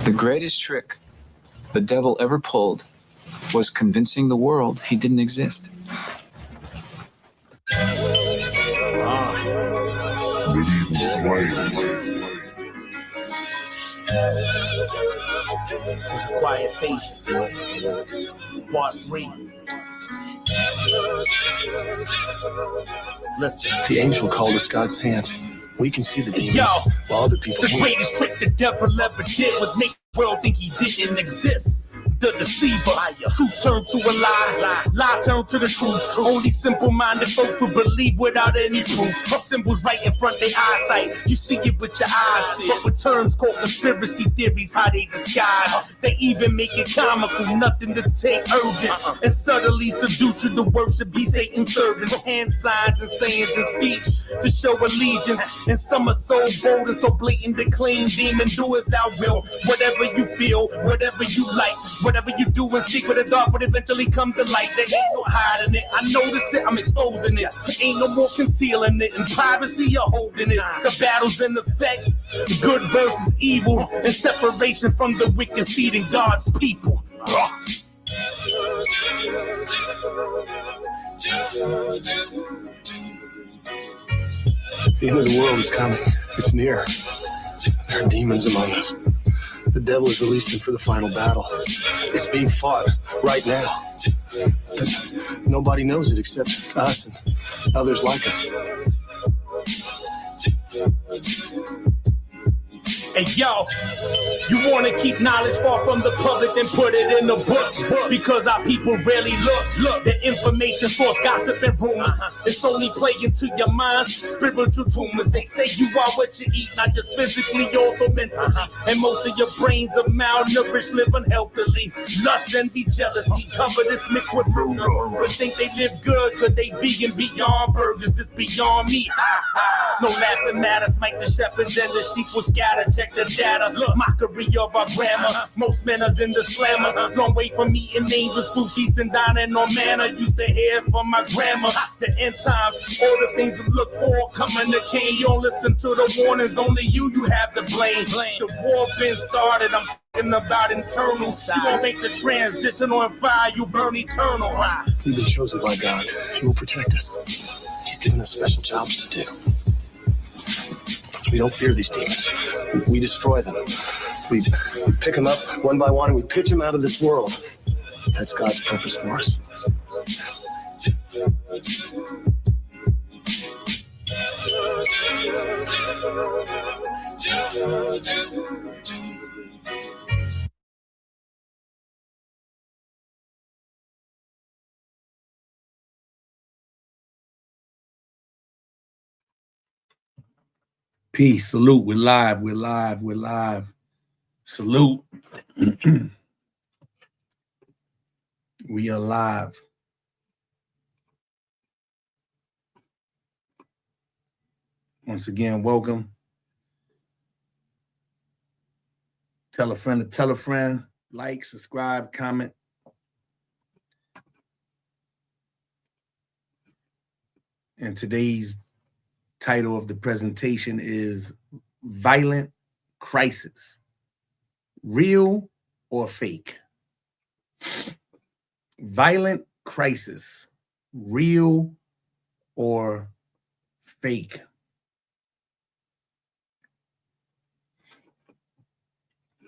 The greatest trick the devil ever pulled was convincing the world he didn't exist. It's a quiet taste. Part 3. Listen. The angel called us God's hands. We can see the demons. Yo, while other people the can't. greatest trick the devil ever did was make the world think he didn't exist. The deceiver, truth turned to a lie turned to the truth. Only simple-minded folks who believe without any proof. Symbols right in front of their eyesight, you see it with your eyes. But with terms called conspiracy theories, how they disguise. They even make it comical, nothing to take urgent. And subtly seduce you to worship, be Satan's servants. Hand signs and sayings and speech to show allegiance. And some are so bold and so blatant to claim, demon, do as thou will. Whatever you feel, whatever you like. Whatever you do in secret or dark would eventually come to light. There ain't no hiding it. I noticed it, I'm exposing it. Ain't no more concealing it. In privacy, you're holding it. The battle's in effect. Good versus evil. And separation from the wicked seed in God's people. The end of the world is coming. It's near. There are demons among us. The devil is releasing for the final battle. It's being fought right now. But nobody knows it except us and others like us. Hey yo, you wanna keep knowledge far from the public, then put it in the book. Because our people rarely look. The information source, gossip and rumors. It's only playing to your minds, spiritual tumors. They say you are what you eat, not just physically, also mentally. And most of your brains are malnourished, live unhealthily. Lust, envy, jealousy, cover this mixed with murder. But think they live good, cause they vegan beyond burgers. It's beyond meat. No laughing matter, smite the shepherds and the sheep will scatter. Check the data, mockery of our grammar. Most men are in the slammer. Long way from eating angels, food, feasting, dining on manna. Used to hear from my grandma. The end times, all the things to look for coming to cane. You don't listen to the warnings, only you have the blame. The war been started, I'm talking about internal. You won't make the transition on fire, you burn eternal. We've been chosen by God. He will protect us. He's given us special jobs to do. We don't fear these demons. We destroy them. We pick them up one by one and we pitch them out of this world. That's God's purpose for us. Peace. Salute. We're live. Salute. We are live. Once again, welcome. Tell a friend to tell a friend. Like, subscribe, comment. And today's title of the presentation is Violent Crisis, Real or Fake? Violent crisis, real or fake?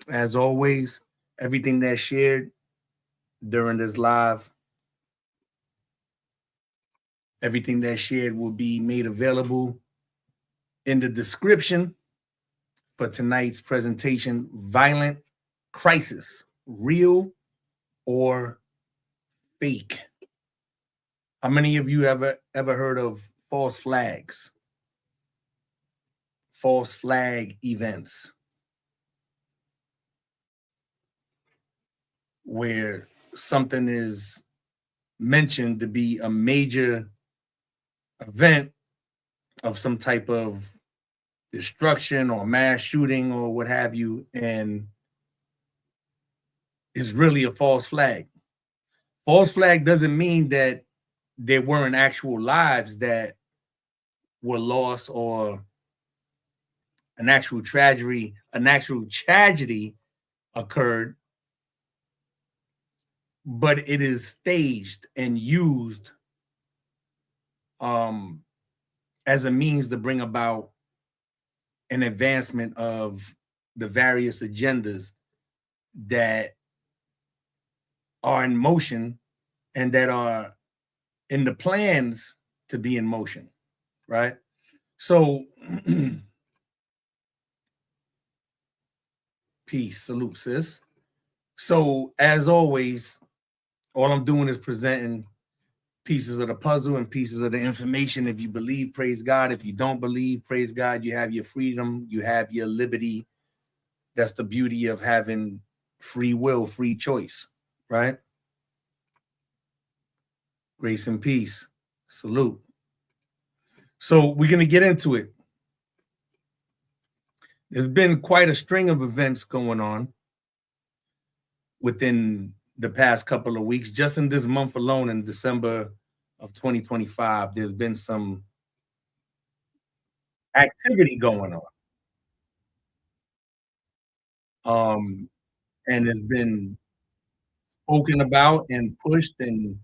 As always, everything that's shared during this live, everything that's shared will be made available in the description for tonight's presentation, Violent Crisis, Real or Fake? How many of you ever heard of false flags? False flag events, where something is mentioned to be a major event of some type of destruction or mass shooting or what have you, and is really a false flag. False flag doesn't mean that there weren't actual lives that were lost or an actual tragedy occurred, but it is staged and used as a means to bring about an advancement of the various agendas that are in motion and that are in the plans to be in motion, right? So, peace, salute, sis. So, as always, all I'm doing is presenting pieces of the puzzle and pieces of the information. If you believe, praise God. If you don't believe, praise God. You have your freedom, you have your liberty. That's the beauty of having free will, free choice, right? Grace and peace. Salute. So we're going to get into it. There's been quite a string of events going on within the past couple of weeks. Just in this month alone, in December of 2025, there's been some activity going on. And it's been spoken about and pushed and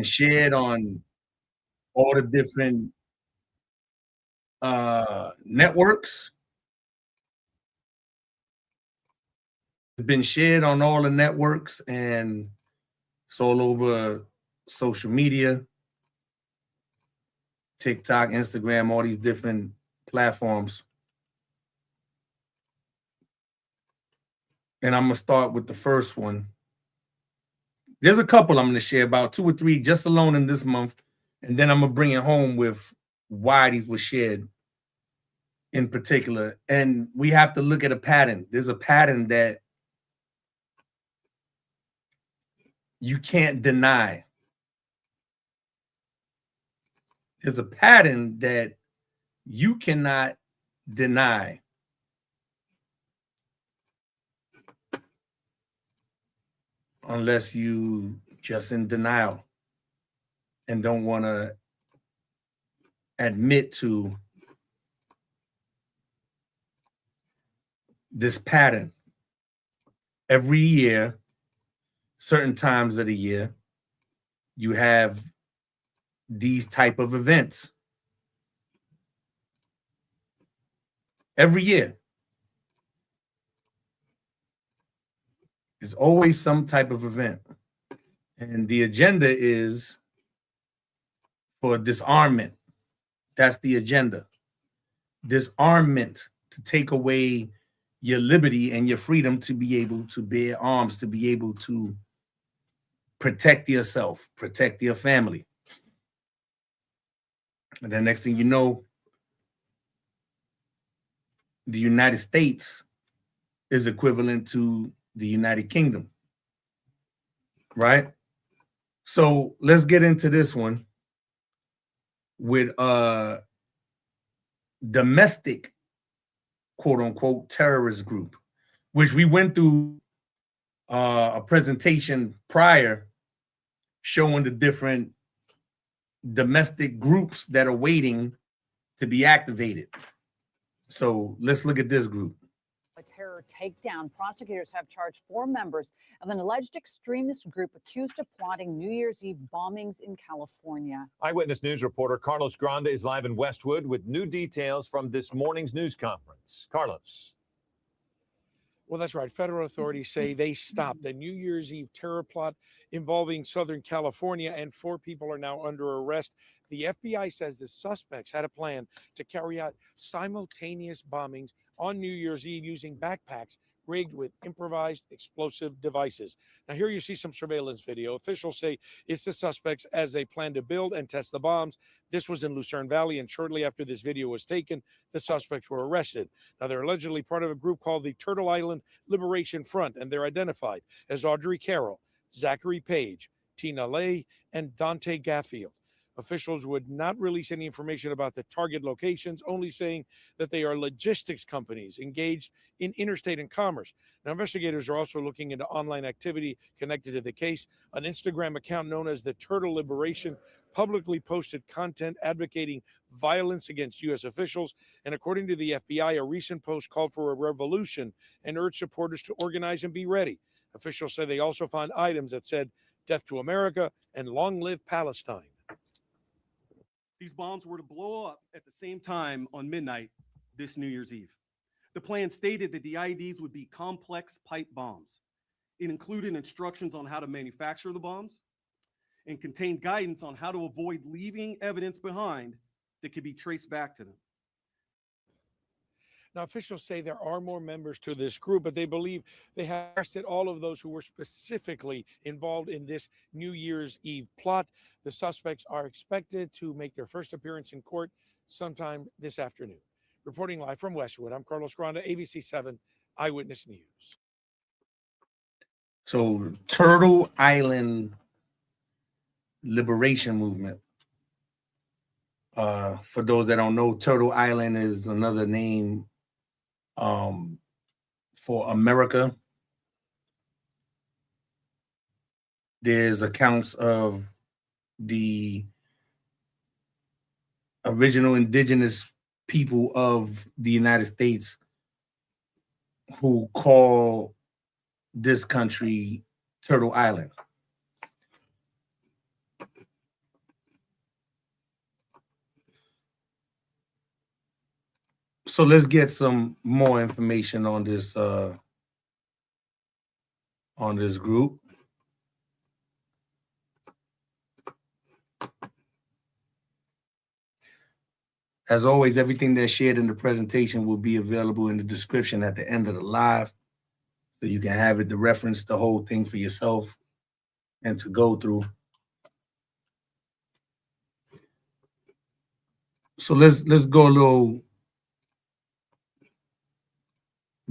shared on all the different networks. It's been shared on all the networks, and it's all over social media, TikTok, Instagram, all these different platforms. And I'm going to start with the first one. There's a couple I'm going to share, about 2 or 3 just alone in this month. And then I'm going to bring it home with why these were shared in particular. And we have to look at a pattern. There's a pattern that you can't deny. There's a pattern that you cannot deny. Unless you just in denial and don't want to admit to this pattern. Every year, certain times of the year, you have these type of events. Every year. There's always some type of event. And the agenda is for disarmament. That's the agenda. Disarmament, to take away your liberty and your freedom to be able to bear arms, to be able to protect yourself, protect your family. And then next thing you know, the United States is equivalent to the United Kingdom, right? So let's get into this one with domestic, quote unquote, terrorist group, which we went through a presentation prior showing the different domestic groups that are waiting to be activated. So let's look at this group. A terror takedown. Prosecutors have charged 4 members of an alleged extremist group accused of plotting New Year's Eve bombings in California. Eyewitness News reporter Carlos Grande is live in Westwood with new details from this morning's news conference. Carlos. Well, that's right. Federal authorities say they stopped the New Year's Eve terror plot involving Southern California, and 4 people are now under arrest. The FBI says the suspects had a plan to carry out simultaneous bombings on New Year's Eve using backpacks rigged with improvised explosive devices. Now, here you see some surveillance video. Officials say it's the suspects as they plan to build and test the bombs. This was in Lucerne Valley, and shortly after this video was taken, the suspects were arrested. Now, they're allegedly part of a group called the Turtle Island Liberation Front, and they're identified as Audrey Carroll, Zachary Page, Tina Lay, and Dante Gaffield. Officials would not release any information about the target locations, only saying that they are logistics companies engaged in interstate and commerce. Now, investigators are also looking into online activity connected to the case. An Instagram account known as the Turtle Liberation publicly posted content advocating violence against U.S. officials. And according to the FBI, a recent post called for a revolution and urged supporters to organize and be ready. Officials say they also found items that said "Death to America" and "Long Live Palestine." These bombs were to blow up at the same time on midnight this New Year's Eve. The plan stated that the IEDs would be complex pipe bombs. It included instructions on how to manufacture the bombs and contained guidance on how to avoid leaving evidence behind that could be traced back to them. Now, officials say there are more members to this group, but they believe they have arrested all of those who were specifically involved in this New Year's Eve plot. The suspects are expected to make their first appearance in court sometime this afternoon. Reporting live from Westwood, I'm Carlos Granda, ABC 7 Eyewitness News. So, Turtle Island Liberation Movement. For those that don't know, Turtle Island is another name for America. There's accounts of the original indigenous people of the United States who call this country Turtle Island. So let's get some more information on this group. As always, everything that's shared in the presentation will be available in the description at the end of the live, so you can have it to reference the whole thing for yourself and to go through. So let's go a little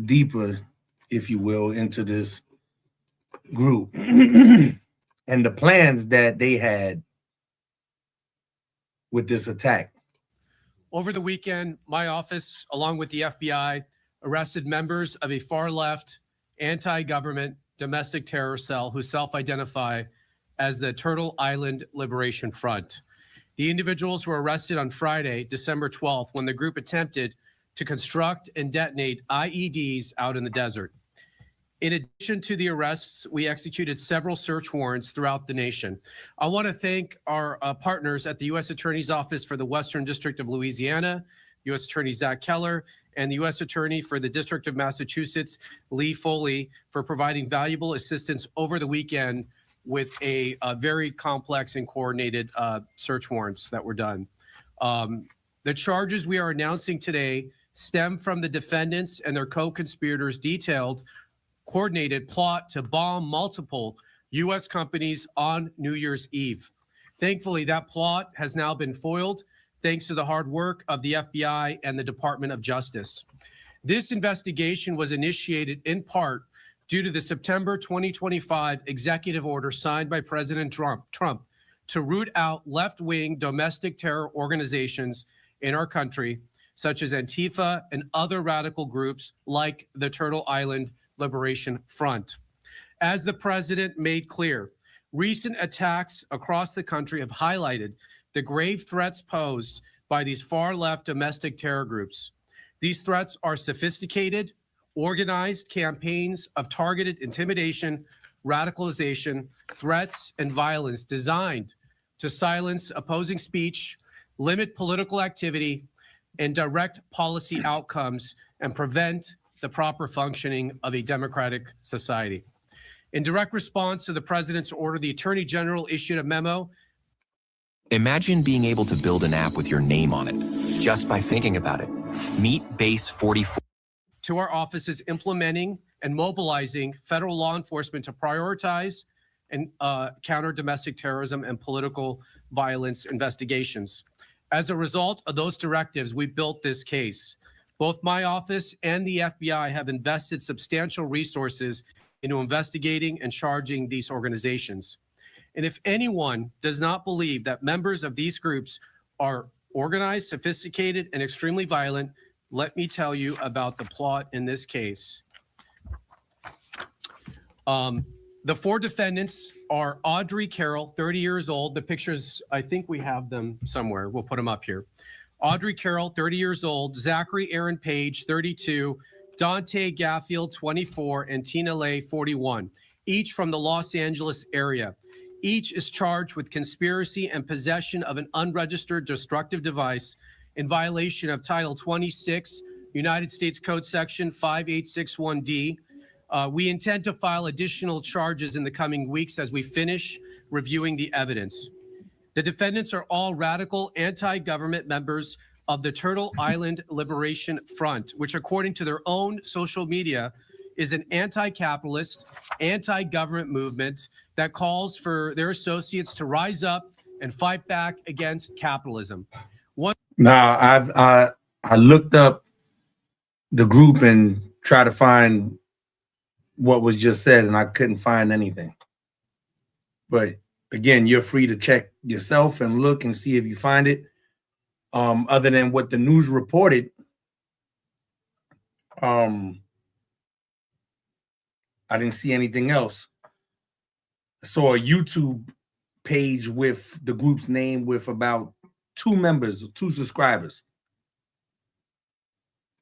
deeper, if you will, into this group and the plans that they had with this attack. Over the weekend, my office, along with the FBI, arrested members of a far-left, anti-government domestic terror cell who self-identify as the Turtle Island Liberation Front. The individuals were arrested on Friday, December 12th, when the group attempted to construct and detonate IEDs out in the desert. In addition to the arrests, we executed several search warrants throughout the nation. I want to thank our partners at the U.S. Attorney's Office for the Western District of Louisiana, U.S. Attorney Zach Keller, and the U.S. Attorney for the District of Massachusetts, Lee Foley, for providing valuable assistance over the weekend with a very complex and coordinated search warrants that were done. The charges we are announcing today stem from the defendants and their co-conspirators' detailed coordinated plot to bomb multiple U.S. companies on New Year's Eve. Thankfully, that plot has now been foiled thanks to the hard work of the FBI and the Department of Justice. This investigation was initiated in part due to the September 2025 executive order signed by President Trump to root out left-wing domestic terror organizations in our country, such as Antifa and other radical groups like the Turtle Island Liberation Front. As the president made clear, recent attacks across the country have highlighted the grave threats posed by these far-left domestic terror groups. These threats are sophisticated, organized campaigns of targeted intimidation, radicalization, threats, and violence designed to silence opposing speech, limit political activity, and direct policy outcomes and prevent the proper functioning of a democratic society. In direct response to the president's order, the Attorney General issued a memo. Imagine being able to build an app with your name on it, just by thinking about it. Meet Base 44. To our offices implementing and mobilizing federal law enforcement to prioritize and counter domestic terrorism and political violence investigations. As a result of those directives, we built this case. Both my office and the FBI have invested substantial resources into investigating and charging these organizations. And if anyone does not believe that members of these groups are organized, sophisticated, and extremely violent, let me tell you about the plot in this case. The four defendants are Audrey Carroll, 30 years old. The pictures, I think we have them somewhere. We'll put them up here. Audrey Carroll, 30 years old. Zachary Aaron Page, 32. Dante Gaffield, 24. And Tina Lay, 41. Each from the Los Angeles area. Each is charged with conspiracy and possession of an unregistered destructive device in violation of Title 26, United States Code Section 5861D. We intend to file additional charges in the coming weeks as we finish reviewing the evidence. The defendants are all radical anti-government members of the Turtle Island Liberation Front, which according to their own social media is an anti-capitalist, anti-government movement that calls for their associates to rise up and fight back against capitalism. Now, I looked up the group and tried to find what was just said, and I couldn't find anything. But again, you're free to check yourself and look and see if you find it. Other than what the news reported, I didn't see anything else. I saw a YouTube page with the group's name with about 2 members, 2 subscribers.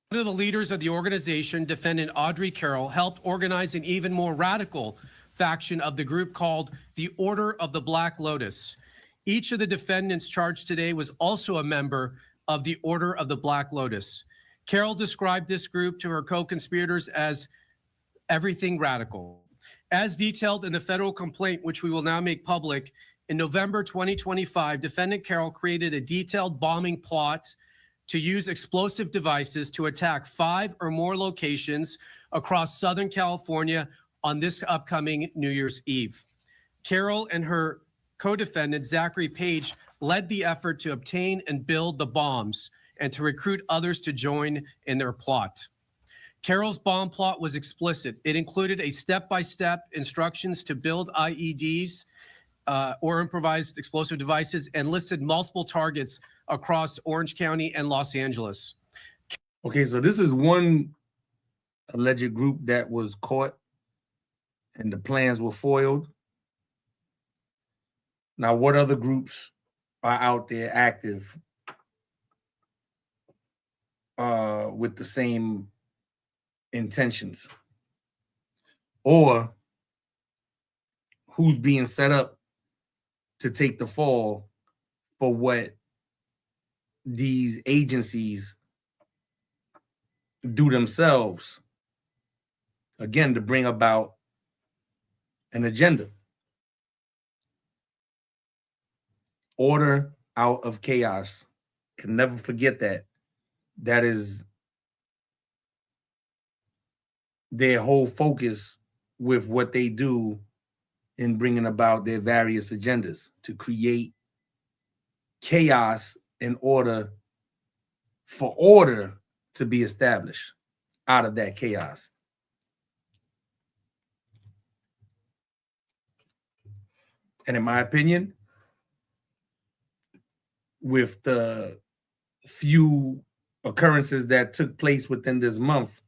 One of the leaders of the organization, defendant Audrey Carroll, helped organize an even more radical faction of the group called the Order of the Black Lotus. Each of the defendants charged today was also a member of the Order of the Black Lotus. Carroll described this group to her co-conspirators as everything radical. As detailed in the federal complaint, which we will now make public, in November 2025, defendant Carroll created a detailed bombing plot to use explosive devices to attack 5 or more locations across Southern California on this upcoming New Year's Eve. Carroll and her co-defendant, Zachary Page, led the effort to obtain and build the bombs and to recruit others to join in their plot. Carroll's bomb plot was explicit. It included a step-by-step instructions to build IEDs or improvised explosive devices and listed multiple targets across Orange County and Los Angeles. Okay, so this is one alleged group that was caught and the plans were foiled. Now, what other groups are out there active with the same intentions? Or who's being set up to take the fall for what these agencies do themselves, again, to bring about an agenda. Order out of chaos. Can never forget that. That is their whole focus with what they do in bringing about their various agendas, to create chaos in order for order to be established out of that chaos. And in my opinion, with the few occurrences that took place within this month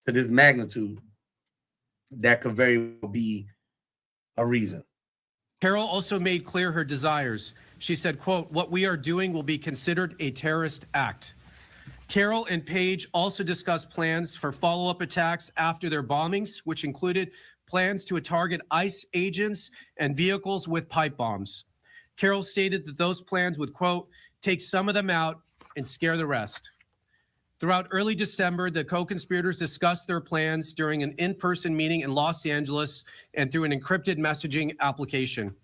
to this magnitude, that could very well be a reason. Carroll also made clear her desires. She said, quote, "What we are doing will be considered a terrorist act." Carroll and Page also discussed plans for follow-up attacks after their bombings, which included plans to target ICE agents and vehicles with pipe bombs. Carroll stated that those plans would, quote, "take some of them out and scare the rest." Throughout early December, the co-conspirators discussed their plans during an in-person meeting in Los Angeles and through an encrypted messaging application.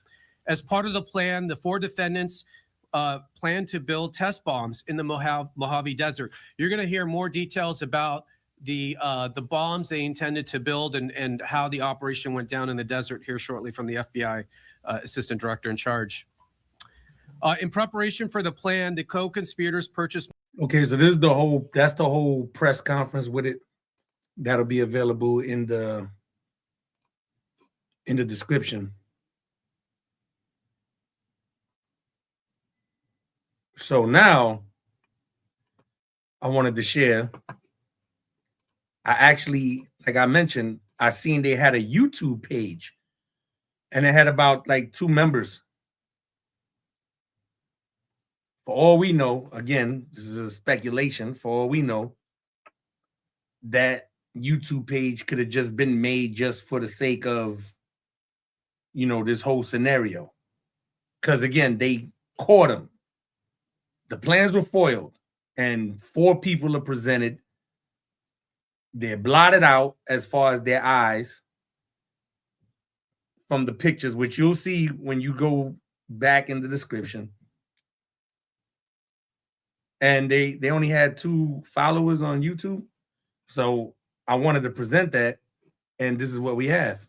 As part of the plan, the 4 defendants plan to build test bombs in the Mojave Desert. You're going to hear more details about the bombs they intended to build and how the operation went down in the desert here shortly from the FBI Assistant Director in charge. In preparation for the plan, the co-conspirators purchased. Okay, so this is that's the whole press conference with it. That'll be available in the description. So now I wanted to share. I actually, like I mentioned, I seen they had a YouTube page And it had about like 2 members. For all we know, again, this is a speculation. For all we know, that YouTube page could have just been made just for the sake of, you know, this whole scenario. Because again, they caught him. The plans were foiled, and 4 people are presented. They're blotted out as far as their eyes from the pictures, which you'll see when you go back in the description. And they only had 2 followers on YouTube. So I wanted to present that, and this is what we have.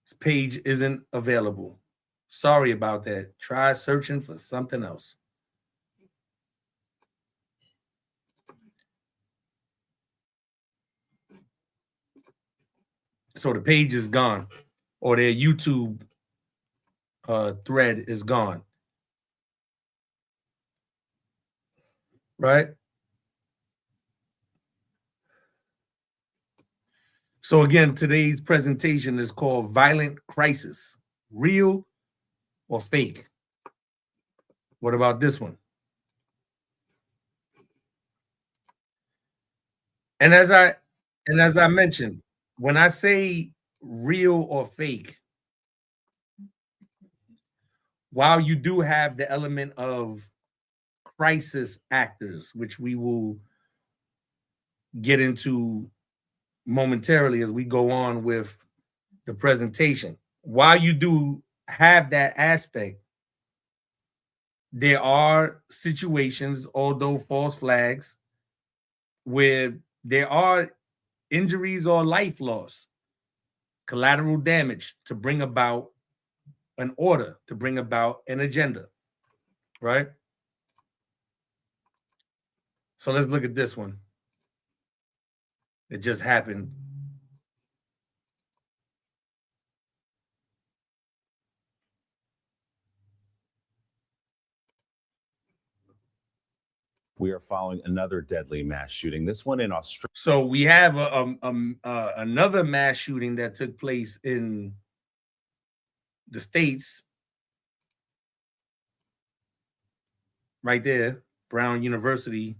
This page isn't available. Sorry about that. Try searching for something else. So the page is gone, or their YouTube thread is gone. Right? So again, today's presentation is called Violent Crisis, Real or Fake? What about this one? And as I mentioned, when I say real or fake, while you do have the element of crisis actors, which we will get into momentarily as we go on with the presentation, while you do have that aspect, there are situations, although false flags, where there are injuries or life loss, collateral damage to bring about an order, to bring about an agenda, right? So let's look at this one. It just happened. We are following another deadly mass shooting, this one in Australia. So we have another mass shooting that took place in the States, right there, Brown University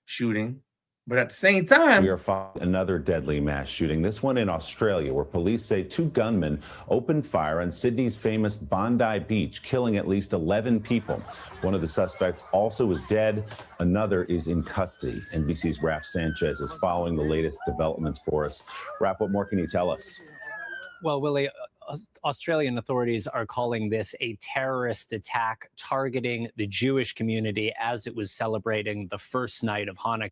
shooting. But at the same time, we are following another deadly mass shooting, this one in Australia, where police say 2 gunmen opened fire on Sydney's famous Bondi Beach, killing at least 11 people. One of the suspects also is dead. Another is in custody. NBC's Raf Sanchez is following the latest developments for us. Raf, what more can you tell us? Well, Willie, Australian authorities are calling this a terrorist attack targeting the Jewish community as it was celebrating the first night of Hanukkah.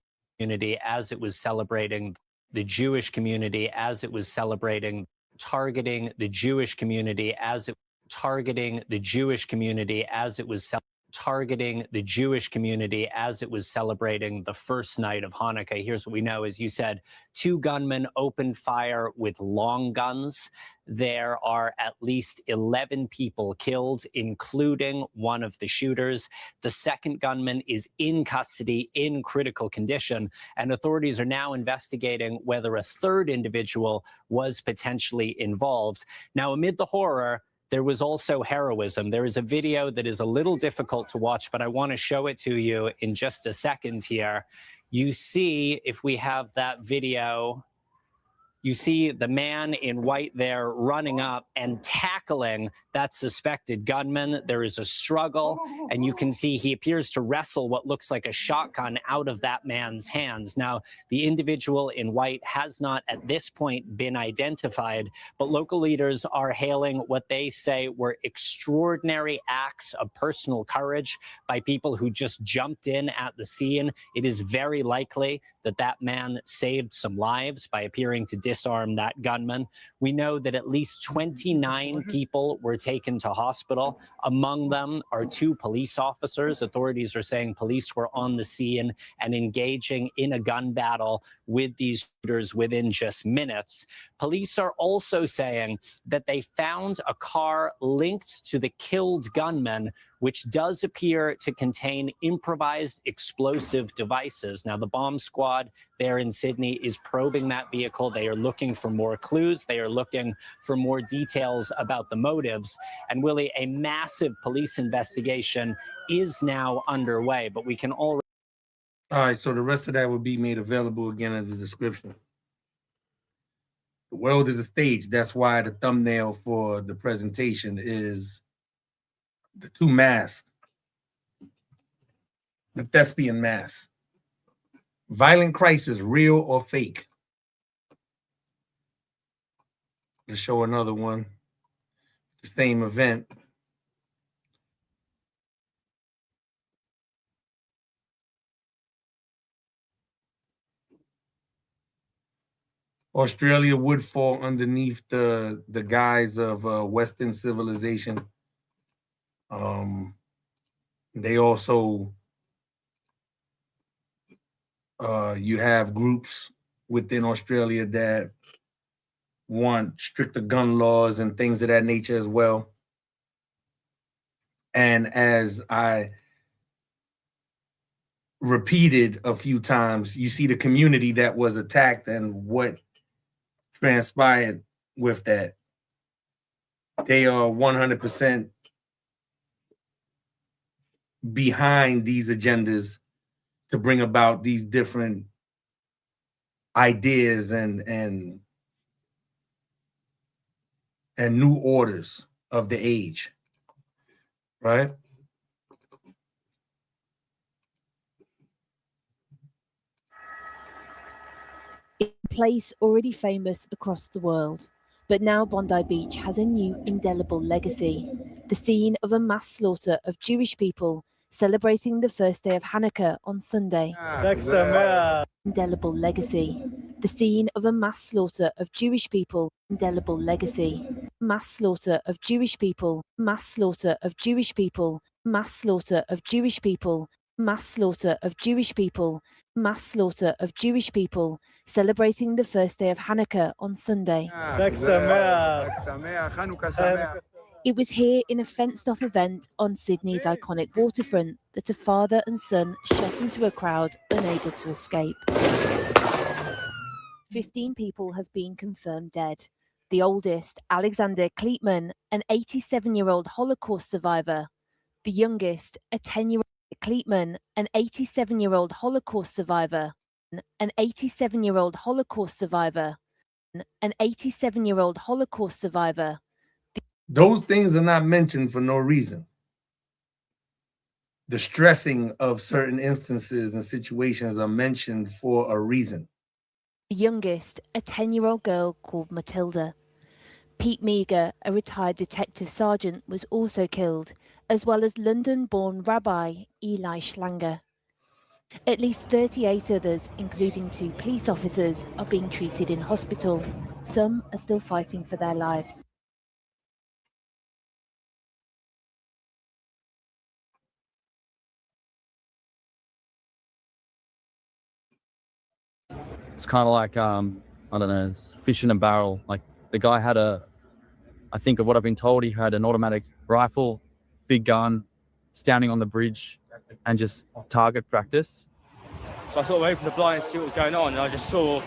As it was celebrating the Jewish community, as it was celebrating, targeting the Jewish community, as it targeting the Jewish community, as it was targeting the Jewish community as it was celebrating the first night of Hanukkah. Here's what we know. As you said, 2 gunmen opened fire with long guns. There are at least 11 people killed, including one of the shooters. The second gunman is in custody in critical condition, and authorities are now investigating whether a third individual was potentially involved. Now, amid the horror, there was also heroism. There is a video that is a little difficult to watch, but I want to show it to you in just a second here. You see, if we have that video, you see the man in white there running up and tackling that suspected gunman. There is a struggle, and you can see he appears to wrestle what looks like a shotgun out of that man's hands. Now, the individual in white has not at this point been identified, but local leaders are hailing what they say were extraordinary acts of personal courage by people who just jumped in at the scene. It is very likely that that man saved some lives by appearing to disarm that gunman. We know that at least 29 people were taken to hospital. Among them are 2 police officers. Authorities are saying police were on the scene and engaging in a gun battle with these shooters within just minutes. Police are also saying that they found a car linked to the killed gunman which does appear to contain improvised explosive devices. Now, the bomb squad there in Sydney is probing that vehicle. They are looking for more clues. They are looking for more details about the motives. And Willie, a massive police investigation is now underway, but we can already... All right, so the rest of that will be made available again in the description. The world is a stage. That's why the thumbnail for the presentation is the two masks, the thespian mask. Violent crisis, real or fake? Let's show another one. The same event. Australia would fall underneath the guise of Western civilization. They also, you have groups within Australia that want stricter gun laws and things of that nature as well. And as I repeated a few times, you see the community that was attacked and what transpired with that. They are 100% behind these agendas to bring about these different ideas and new orders of the age, right? A place already famous across the world, but now Bondi Beach has a new indelible legacy, the scene of a mass slaughter of Jewish people celebrating the first day of Hanukkah on Sunday. Indelible legacy, the scene of a mass slaughter of Jewish people, indelible legacy, mass slaughter of Jewish people, mass slaughter of Jewish people, mass slaughter of Jewish people, mass slaughter of Jewish people, mass slaughter of Jewish people, celebrating the first day of Hanukkah on Sunday. It was here in a fenced-off event on Sydney's iconic waterfront that a father and son shot into a crowd unable to escape. 15 people have been confirmed dead. The oldest, Alexander Kleitman, an 87-year-old Holocaust survivor. The youngest, a 10-year-old Kleitman, an 87-year-old Holocaust survivor. An 87-year-old Holocaust survivor. An 87-year-old Holocaust survivor. Those things are not mentioned for no reason. The stressing of certain instances and situations are mentioned for a reason. The youngest, a 10-year-old girl called Matilda. Pete Meager, a retired detective sergeant, was also killed, as well as London-born Rabbi Eli Schlanger. At least 38 others, including 2 police officers, are being treated in hospital. Some are still fighting for their lives. It's kind of like, I don't know, it's fish in a barrel. Like the guy had I think of what I've been told, he had an automatic rifle, big gun, standing on the bridge and just target practice. So I sort of opened the blind to see what was going on, and I just saw an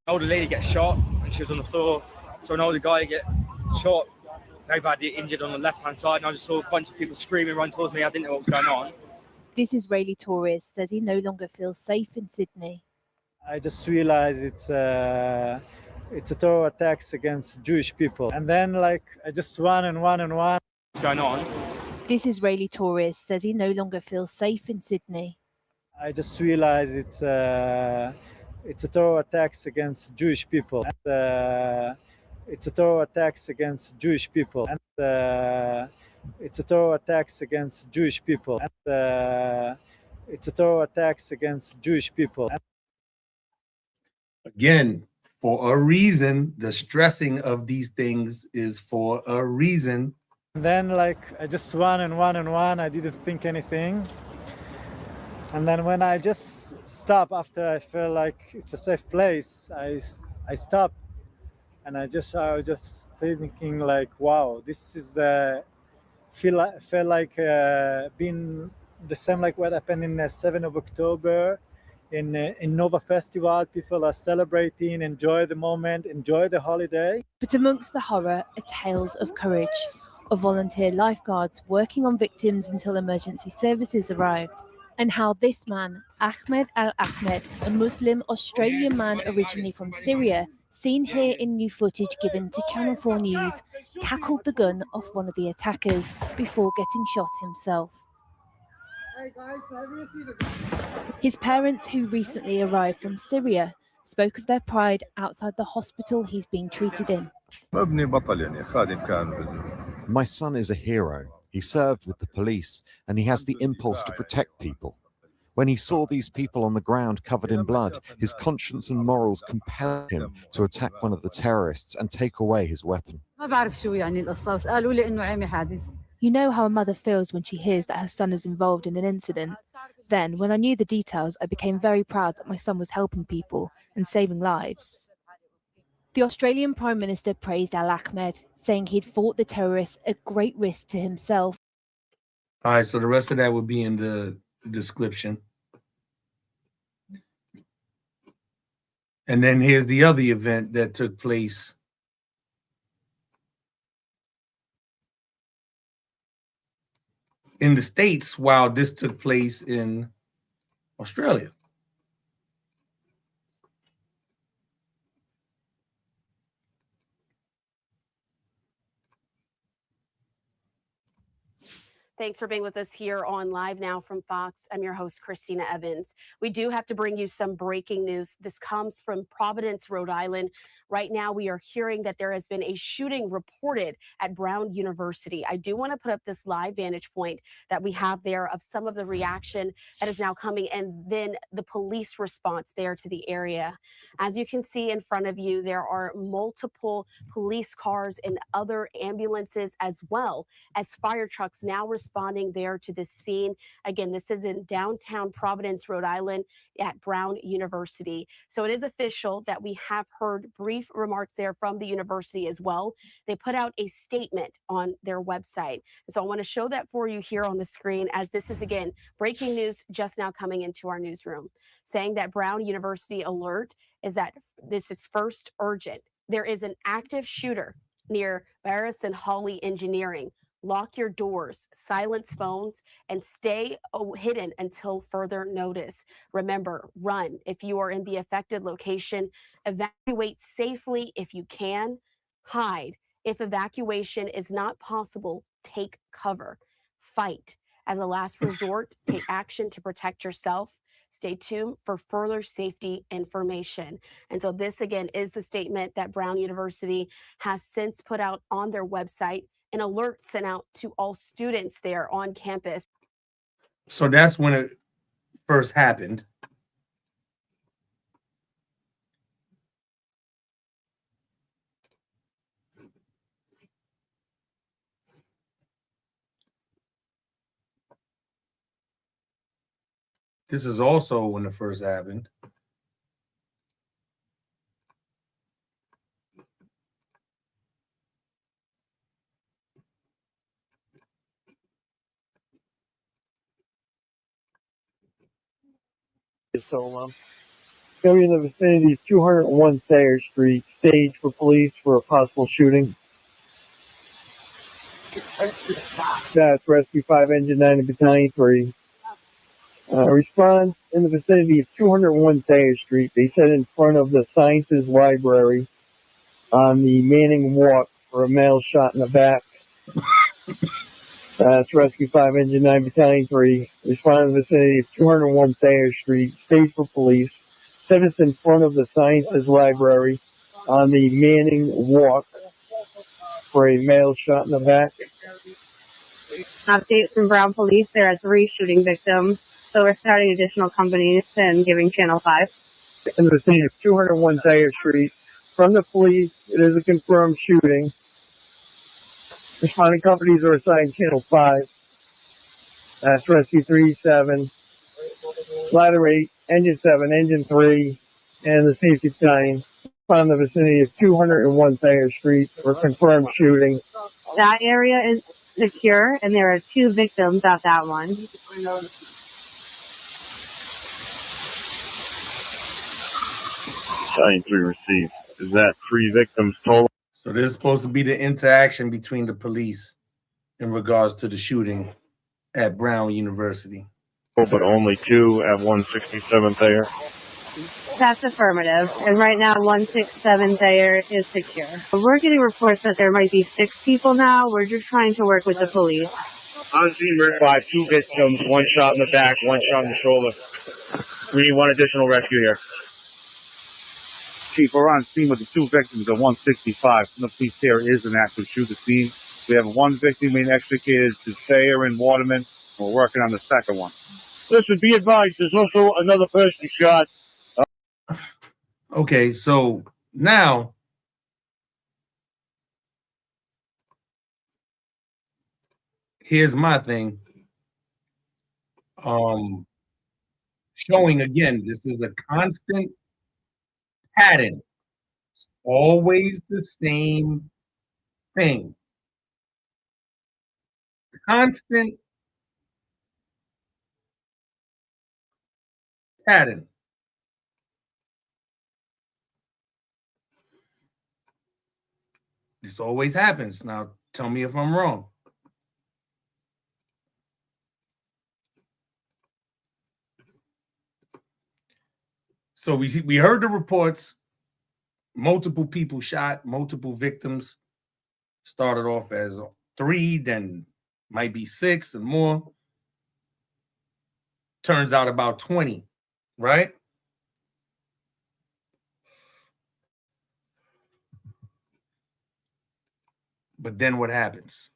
older lady get shot, and she was on the floor. Saw an older guy get shot, very badly injured on the left-hand side, and I just saw a bunch of people screaming, run towards me. I didn't know what was going on. This Israeli tourist says he no longer feels safe in Sydney. I just realized it's a terror attacks against Jewish people. And then I just run and run and run. What's going on? This Israeli tourist says he no longer feels safe in Sydney. I just realized it's a terror attacks against Jewish people. It's a terror attacks against Jewish people. It's a terror attacks against Jewish people. It's a terror attacks against Jewish people. Again, for a reason, the stressing of these things is for a reason. And then I just run and run and run. I didn't think anything. And then when I just stop after I feel like it's a safe place, I stop. And I was just thinking wow, this is the felt like being the same like what happened in 7th of October in Nova Festival. People are celebrating, enjoy the moment, enjoy the holiday. But amongst the horror are tales of courage, of volunteer lifeguards working on victims until emergency services arrived, and how this man, Ahmed Al-Ahmed, a Muslim Australian man originally from Syria, seen here in new footage given to Channel 4 News, tackled the gun off one of the attackers before getting shot himself. His parents, who recently arrived from Syria, spoke of their pride outside the hospital he's being treated in. My son is a hero. He served with the police and he has the impulse to protect people. When he saw these people on the ground covered in blood, his conscience and morals compelled him to attack one of the terrorists and take away his weapon. You know how a mother feels when she hears that her son is involved in an incident. Then, when I knew the details, I became very proud that my son was helping people and saving lives. The Australian Prime Minister praised Al-Ahmed, saying he'd fought the terrorists at great risk to himself. All right, so the rest of that would be in the description. And then here's the other event that took place in the States while this took place in Australia. Thanks for being with us here on Live Now from Fox. I'm your host, Christina Evans. We do have to bring you some breaking news. This comes from Providence, Rhode Island. Right now, we are hearing that there has been a shooting reported at Brown University. I do want to put up this live vantage point that we have there of some of the reaction that is now coming and then the police response there to the area. As you can see in front of you, there are multiple police cars and other ambulances as well as fire trucks now responding there to this scene. Again, this is in downtown Providence, Rhode Island at Brown University. So it is official that we have heard brief remarks there from the university as well. They put out a statement on their website. So I want to show that for you here on the screen, as this is, again, breaking news just now coming into our newsroom, saying that Brown University alert is that this is first urgent. There is an active shooter near Barris and Hawley Engineering. Lock your doors, silence phones, and stay hidden until further notice. Remember, run if you are in the affected location. Evacuate safely if you can. Hide. If evacuation is not possible, take cover. Fight. As a last resort, take action to protect yourself. Stay tuned for further safety information. And so this, again, is the statement that Brown University has since put out on their website. An alert sent out to all students there on campus. So that's when it first happened. This is also when it first happened. Area in the vicinity of 201 Thayer Street, staged for police for a possible shooting. That's Rescue 5, Engine 9, and Battalion 3. Respond in the vicinity of 201 Thayer Street. They said in front of the Sciences Library on the Manning Walk for a male shot in the back. That's Rescue 5, Engine 9, Battalion 3. Respond in the vicinity of 201 Thayer Street, staged for police. Said it's in front of the Sciences Library on the Manning Walk for a male shot in the back. Update from Brown Police, there are 3 shooting victims, so we're starting additional companies and giving Channel 5. In the vicinity of 201 Thayer Street. From the police, it is a confirmed shooting. Responding companies are assigned Channel 5. That's Rescue 3-7, Ladder 8, Engine 7, Engine 3, and the Safety Battalion. Found in the vicinity of 201 Thayer Street for confirmed shooting. That area is secure, and there are 2 victims at that one. Sign 3 received. Is that 3 victims total? So this is supposed to be the interaction between the police in regards to the shooting at Brown University. But only 2 at 167th Air. That's affirmative. And right now, 167th Air is secure. We're getting reports that there might be 6 people now. We're just trying to work with the police. On scene, by 2 victims, 1 shot in the back, 1 shot in the shoulder. We need 1 additional rescue here. Chief, we're on scene with the 2 victims at 165. The police here is an active shooter scene. We have 1 victim being extricated to Thayer and Waterman. We're working on the second one. Listen, be advised, there's also another person shot. Okay, so now here's my thing. Showing again, this is a constant pattern. Always the same thing. Constant pattern. This always happens. Now, tell me if I'm wrong. So we heard the reports. Multiple people shot, multiple victims. Started off as 3, then might be 6 and more. Turns out about 20, right? But then what happens?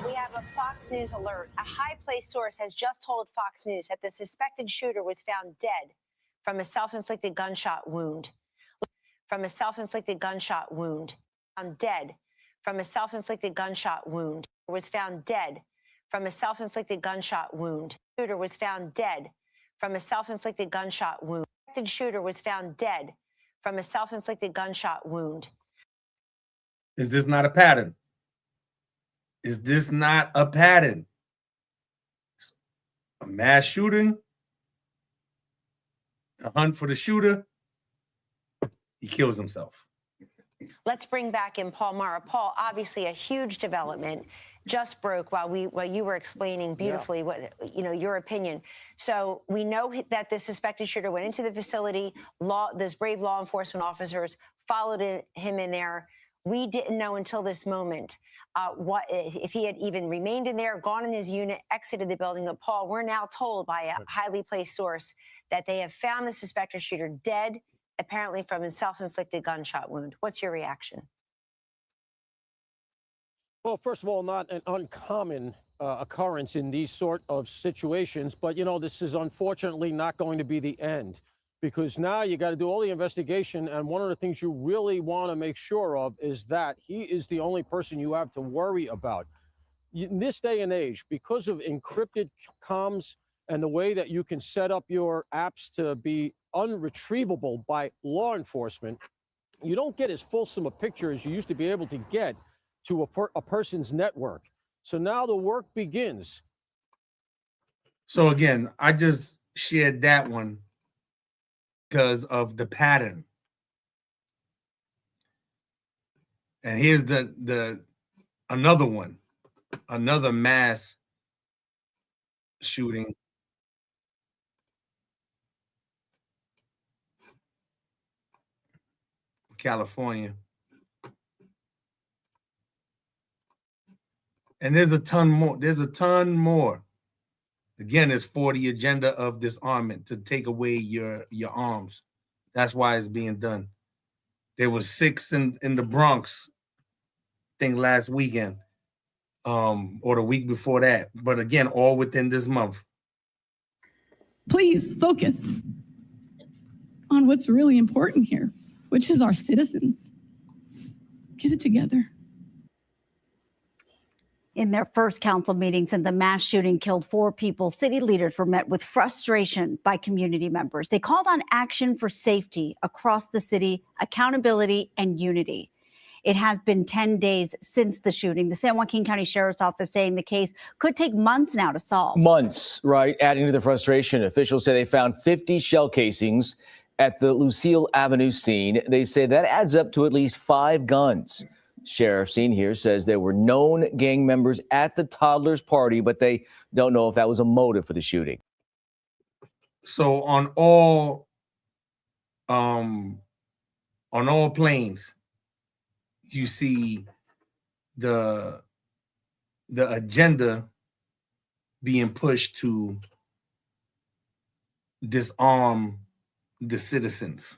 We have a Fox News alert. A high-placed source has just told Fox News that the suspected shooter was found dead from a self-inflicted gunshot wound. From a self-inflicted gunshot wound. Found dead from a self-inflicted gunshot wound. Was found dead from a self-inflicted gunshot wound. Shooter was found dead from a self-inflicted gunshot wound. The shooter was found dead from a self-inflicted gunshot wound. Is this not a pattern? Is this not a pattern? A mass shooting, a hunt for the shooter, he kills himself. Let's bring back in Paul Mara. Paul, obviously a huge development just broke while you were explaining beautifully what your opinion. So we know that the suspected shooter went into the facility. Those brave law enforcement officers followed him in there. We didn't know until this moment what if he had even remained in there, gone in his unit, exited the building. But Paul, we're now told by a highly placed source that they have found the suspected shooter dead, apparently from a self-inflicted gunshot wound. What's your reaction? Well, first of all, not an uncommon occurrence in these sort of situations, but this is unfortunately not going to be the end, because now you got to do all the investigation, and one of the things you really want to make sure of is that he is the only person you have to worry about. In this day and age, because of encrypted comms and the way that you can set up your apps to be unretrievable by law enforcement, you don't get as fulsome a picture as you used to be able to get to a person's network. So now the work begins. So again, I just shared that one because of the pattern. And here's another one, another mass shooting. California. And there's a ton more. There's a ton more. Again, it's for the agenda of disarmament, to take away your arms. That's why it's being done. There was 6 in the Bronx, I think last weekend, or the week before that. But again, all within this month. Please focus on what's really important here, which is our citizens. Get it together. In their first council meeting since a mass shooting killed 4 people, city leaders were met with frustration by community members. They called on action for safety across the city, accountability, and unity. It has been 10 days since the shooting. The San Joaquin County Sheriff's Office saying the case could take months now to solve. Months, right? Adding to the frustration, officials say they found 50 shell casings at the Lucille Avenue scene. They say that adds up to at least 5 guns. Sheriff seen here says there were known gang members at the toddler's party, but they don't know if that was a motive for the shooting. So on all planes, you see the agenda being pushed to disarm the citizens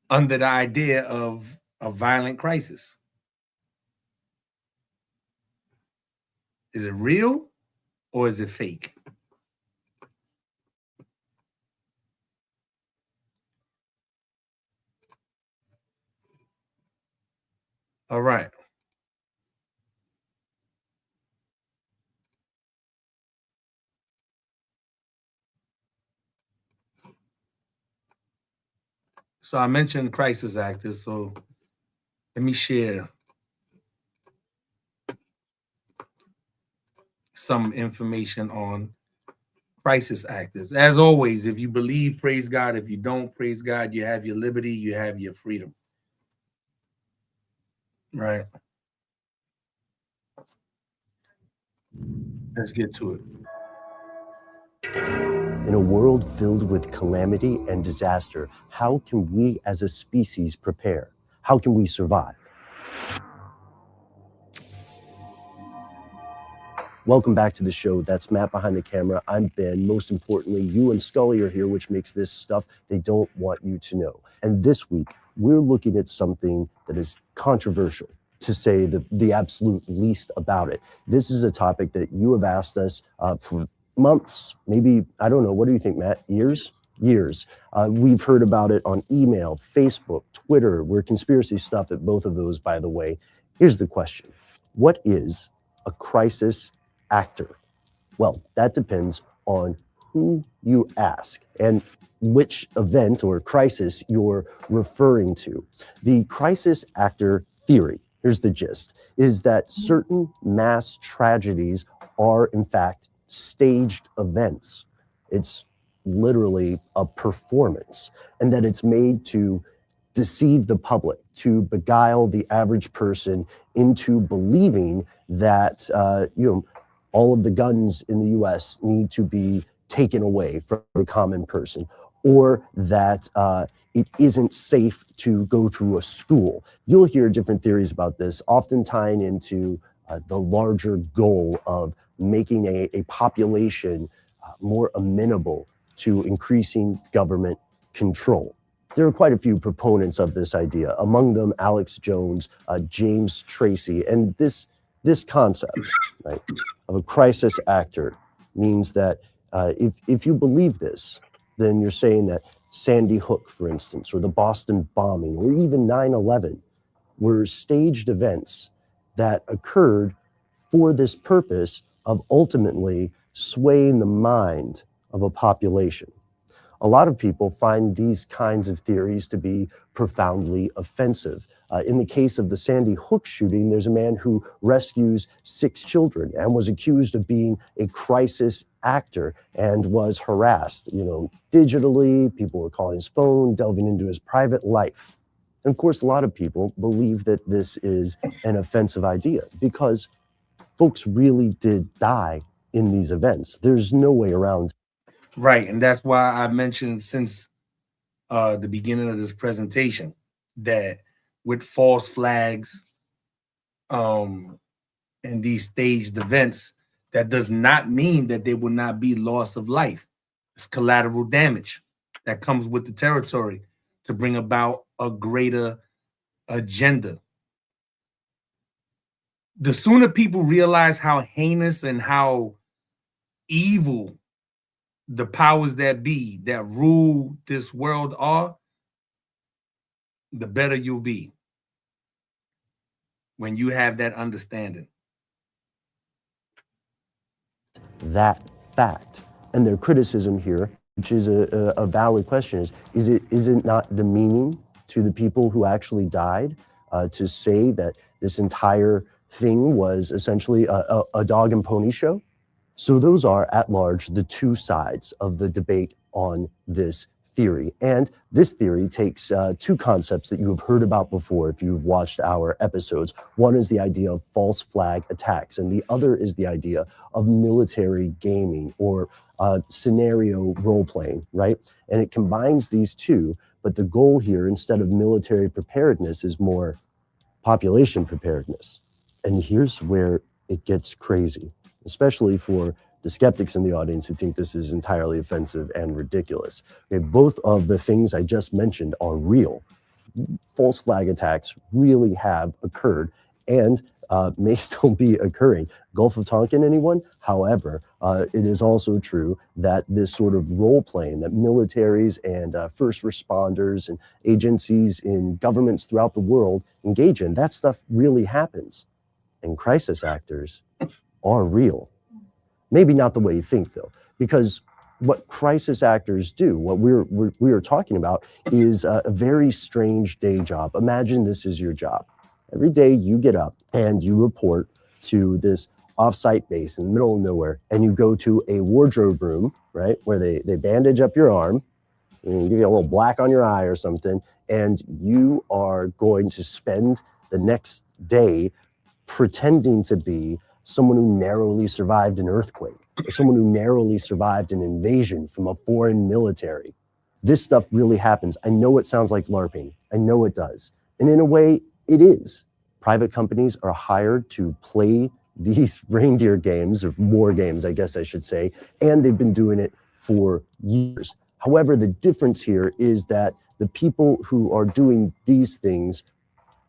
under the idea of a violent crisis. Is it real or is it fake? All right. So I mentioned crisis actors, so let me share some information on crisis actors. As always, if you believe, praise God. If you don't, praise God. You have your liberty, you have your freedom. Right. Let's get to it. In a world filled with calamity and disaster, how can we as a species prepare? How can we survive? Welcome back to the show. That's Matt behind the camera. I'm Ben. Most importantly, you and Scully are here, which makes this stuff they don't want you to know. And this week, we're looking at something that is controversial, to say the absolute least about it. This is a topic that you have asked us for months, maybe, I don't know. What do you think, Matt? Years? We've heard about it on email, Facebook, Twitter. We're conspiracy stuff at both of those, by the way. Here's the question. What is a crisis actor? Well, that depends on who you ask and which event or crisis you're referring to. The crisis actor theory, here's the gist, is that certain mass tragedies are, in fact, staged events. It's literally a performance, and that it's made to deceive the public, to beguile the average person into believing that all of the guns in the US need to be taken away from the common person, or that it isn't safe to go to a school. You'll hear different theories about this, often tying into the larger goal of making a population more amenable to increasing government control. There are quite a few proponents of this idea, among them Alex Jones, James Tracy, and this concept, right, of a crisis actor means that if you believe this, then you're saying that Sandy Hook, for instance, or the Boston bombing, or even 9/11 were staged events that occurred for this purpose of ultimately swaying the mind of a population. A lot of people find these kinds of theories to be profoundly offensive. In the case of the Sandy Hook shooting, there's a man who rescues 6 children and was accused of being a crisis actor and was harassed, digitally. People were calling his phone, delving into his private life. And of course, a lot of people believe that this is an offensive idea because folks really did die in these events. There's no way around. Right. And that's why I mentioned since the beginning of this presentation that with false flags and these staged events, that does not mean that there will not be loss of life. It's collateral damage that comes with the territory to bring about a greater agenda. The sooner people realize how heinous and how evil the powers that be that rule this world are, the better you'll be when you have that understanding. That fact. And their criticism here, which is a valid question, is it not demeaning to the people who actually died, to say that this entire thing was essentially a dog and pony show. So those are, at large, the two sides of the debate on this theory. And this theory takes two concepts that you have heard about before if you've watched our episodes. One is the idea of false flag attacks, and the other is the idea of military gaming or scenario role-playing, right? And it combines these two, but the goal here, instead of military preparedness, is more population preparedness. And here's where it gets crazy, especially for the skeptics in the audience who think this is entirely offensive and ridiculous. Okay, both of the things I just mentioned are real. False flag attacks really have occurred and may still be occurring. Gulf of Tonkin, anyone? However, it is also true that this sort of role playing that militaries and first responders and agencies in governments throughout the world engage in, that stuff really happens. And crisis actors are real. Maybe not the way you think, though, because what crisis actors do, what we are talking about, is a very strange day job. Imagine this is your job. Every day you get up and you report to this offsite base in the middle of nowhere, and you go to a wardrobe room, right, where they bandage up your arm, and give you a little black on your eye or something, and you are going to spend the next day pretending to be someone who narrowly survived an earthquake, or someone who narrowly survived an invasion from a foreign military. This stuff really happens. I know it sounds like LARPing. I know it does. And in a way, it is. Private companies are hired to play these reindeer games, or war games, I guess I should say, and they've been doing it for years. However, the difference here is that the people who are doing these things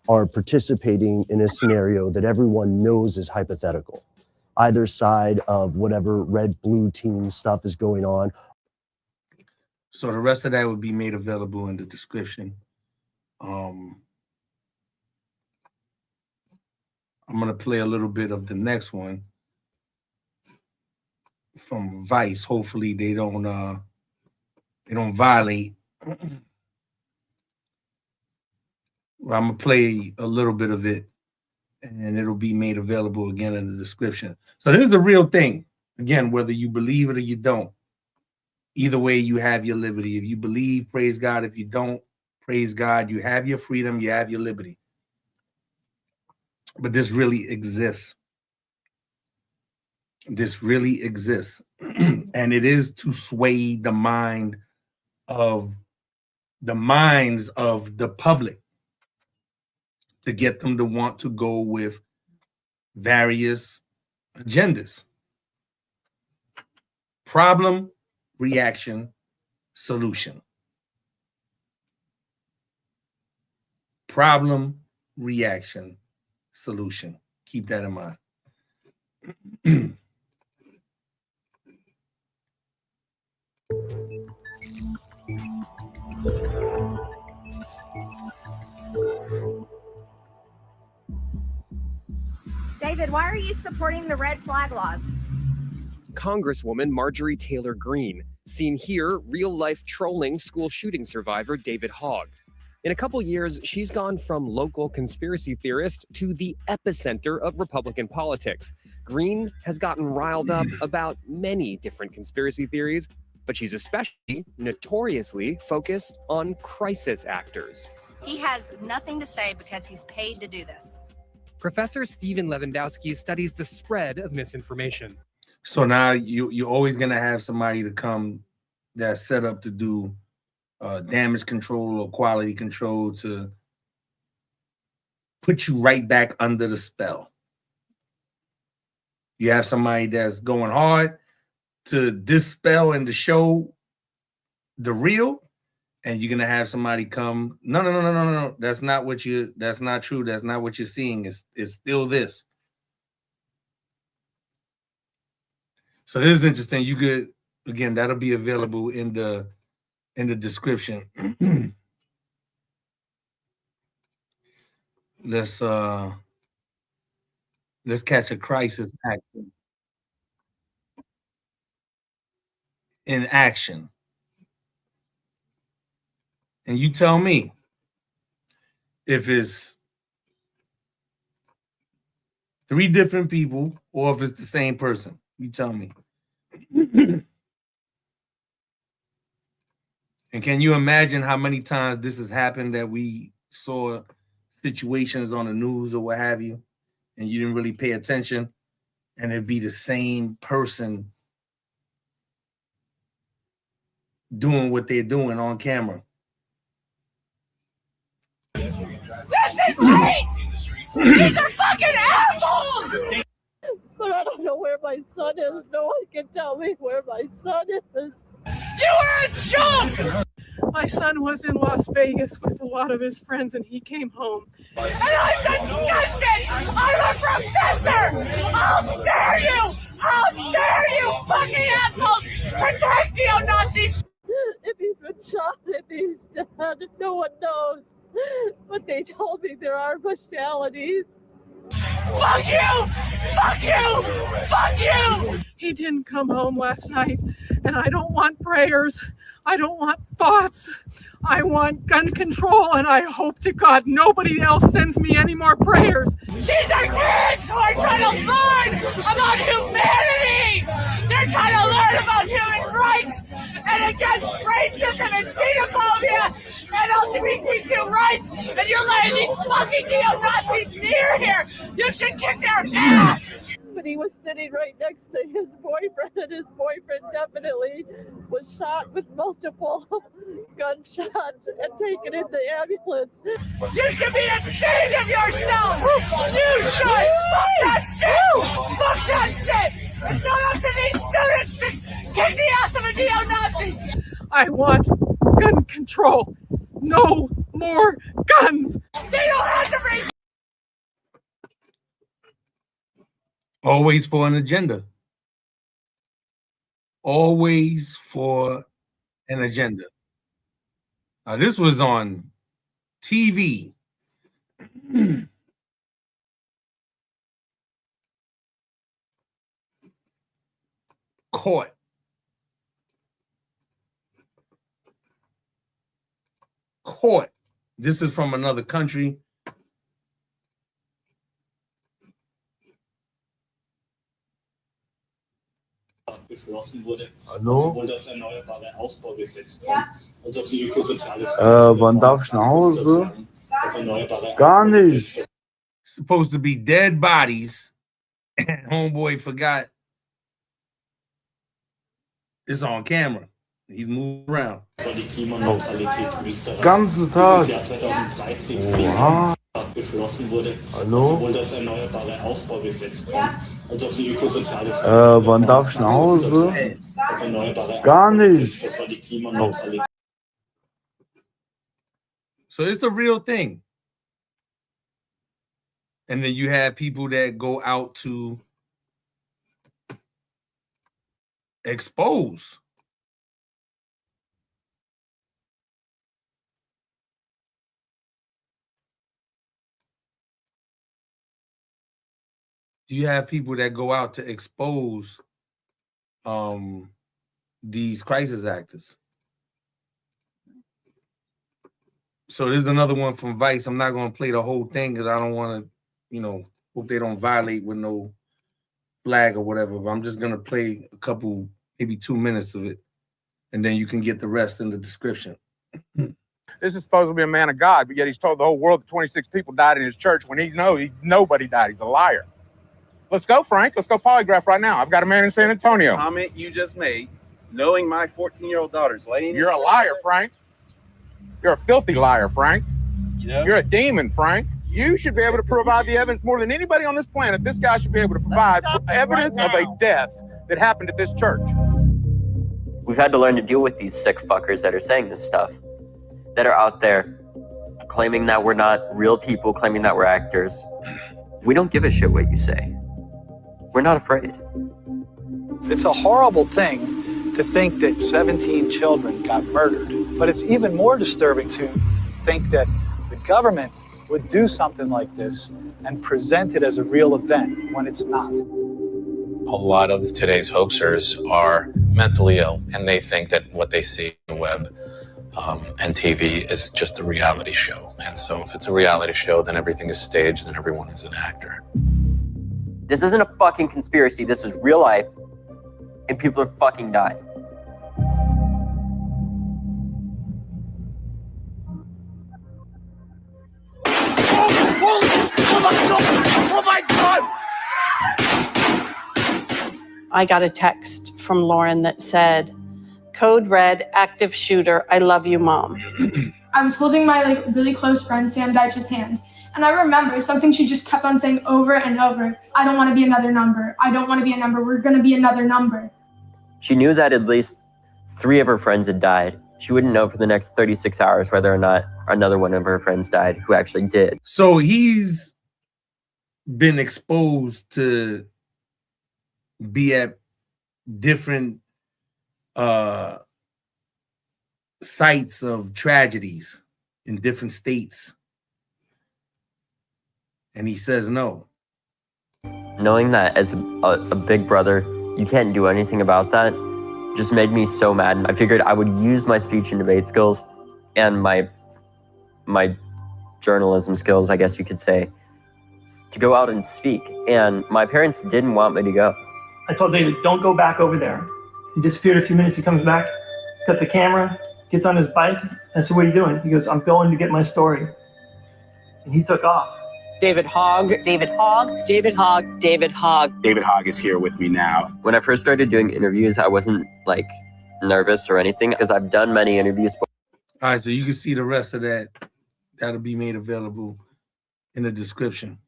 are participating in a scenario that everyone knows is hypothetical. Either side of whatever red-blue team stuff is going on. So the rest of that would be made available in the description. I'm going to play a little bit of the next one from Vice. Hopefully they don't violate. I'm going to play a little bit of it, and it'll be made available again in the description. So this is a real thing. Again, whether you believe it or you don't, either way, you have your liberty. If you believe, praise God. If you don't, praise God. You have your freedom. You have your liberty. But this really exists. This really exists. And it is to sway the minds of the public, to get them to want to go with various agendas. Problem, reaction, solution. Problem, reaction, solution. Keep that in mind. David, why are you supporting the red flag laws? Congresswoman Marjorie Taylor Greene, seen here real-life trolling school shooting survivor David Hogg. In a couple years, she's gone from local conspiracy theorist to the epicenter of Republican politics. Greene has gotten riled up about many different conspiracy theories, but she's especially notoriously focused on crisis actors. He has nothing to say because he's paid to do this. Professor Stephen Lewandowski studies the spread of misinformation. So now you're always going to have somebody to come that's set up to do damage control or quality control to put you right back under the spell. You have somebody that's going hard to dispel and to show the real, and you're gonna have somebody come, no, that's not true, that's not what you're seeing. It's still this. So this is interesting. You could, again, that'll be available in the description. Let's catch a crisis action. In action. And you tell me, if it's 3 different people or if it's the same person. You tell me. And can you imagine how many times this has happened that we saw situations on the news or what have you, and you didn't really pay attention, and it'd be the same person doing what they're doing on camera? This is hate! These are fucking assholes! But I don't know where my son is. No one can tell me where my son is. You are a joke! My son was in Las Vegas with a lot of his friends and he came home. And I'm disgusted! I'm a professor! How dare you! How dare you fucking assholes protect neo-Nazis! If he's been shot, if he's dead, if no one knows. But they told me there are fatalities. Fuck you! Fuck you! Fuck you! He didn't come home last night, and I don't want prayers. I don't want thoughts. I want gun control, and I hope to God nobody else sends me any more prayers. These are kids who are trying to learn about humanity! They're trying to learn about human rights and against racism and xenophobia and LGBTQ rights, and you're letting these fucking neo-Nazis near here! You should kick their ass! But he was sitting right next to his boyfriend, and his boyfriend definitely was shot with multiple gunshots and taken in the ambulance. You should be ashamed of yourselves! You should! Fuck that shit! Fuck that shit! It's not up to these students to kick the ass of a neo-Nazi! I want gun control. No more guns! They don't have to raise. Always for an agenda. Always for an agenda. This was on TV. Caught. Caught. This is from another country. beschlossen wurde, Hallo? sowohl das erneuerbare Ausbaugesetz kommt, als auch die ökosoziale Wann darf ich nach Hause? Gar nicht. Supposed to be dead bodies, and homeboy forgot it's on camera. He moved around. Ganzen Tag. Jahr 2030 Oha. beschlossen wurde, Hallo? sowohl das erneuerbare Ausbaugesetz kommt, als auch die ökosoziale Wann darf ich nach Hause? das erneuerbare Gar nicht. das war die Klimaneutralität. So it's the real thing. And then you have people that go out to expose. You have people that go out to expose these crisis actors. So there's another one from Vice. I'm not going to play the whole thing because I don't want to, hope they don't violate with no flag or whatever. But I'm just going to play a couple, maybe 2 minutes of it. And then you can get the rest in the description. This is supposed to be a man of God, but yet he's told the whole world that 26 people died in his church when nobody died. He's a liar. Let's go, Frank. Let's go polygraph right now. I've got a man in San Antonio. Comment you just made, knowing my 14-year-old daughter's laying. You're a liar, Frank. You're a filthy liar, Frank. know? You're a demon, Frank. You should be able to provide the evidence more than anybody on this planet. This guy should be able to provide evidence of a death that happened at this church. We've had to learn to deal with these sick fuckers that are saying this stuff, that are out there claiming that we're not real people, claiming that we're actors. We don't give a shit what you say. We're not afraid. It's a horrible thing to think that 17 children got murdered, but it's even more disturbing to think that the government would do something like this and present it as a real event when it's not. A lot of today's hoaxers are mentally ill, and they think that what they see on the web And TV is just a reality show. And so if it's a reality show, then everything is staged and everyone is an actor. This isn't a fucking conspiracy. This is real life, and people are fucking dying. Oh my God! I got a text from Lauren that said, "Code red, active shooter, I love you, Mom." I was holding my really close friend Sam Deitch's hand, and I remember something she just kept on saying over and over. I don't want to be another number. I don't want to be a number. We're going to be another number. She knew that at least 3 of her friends had died. She wouldn't know for the next 36 hours whether or not another one of her friends died who actually did. So he's been exposed to be at different sites of tragedies in different states. And he says no. Knowing that as a big brother, you can't do anything about that, just made me so mad. I figured I would use my speech and debate skills and my journalism skills, I guess you could say, to go out and speak. And my parents didn't want me to go. I told David, don't go back over there. He disappeared a few minutes, he comes back, he's got the camera, gets on his bike. I said, what are you doing? He goes, I'm going to get my story. And he took off. David Hogg. David Hogg. David Hogg. David Hogg. David Hogg is here with me now. When I first started doing interviews, I wasn't like nervous or anything because I've done many interviews before. All right, so you can see the rest of that. That'll be made available in the description.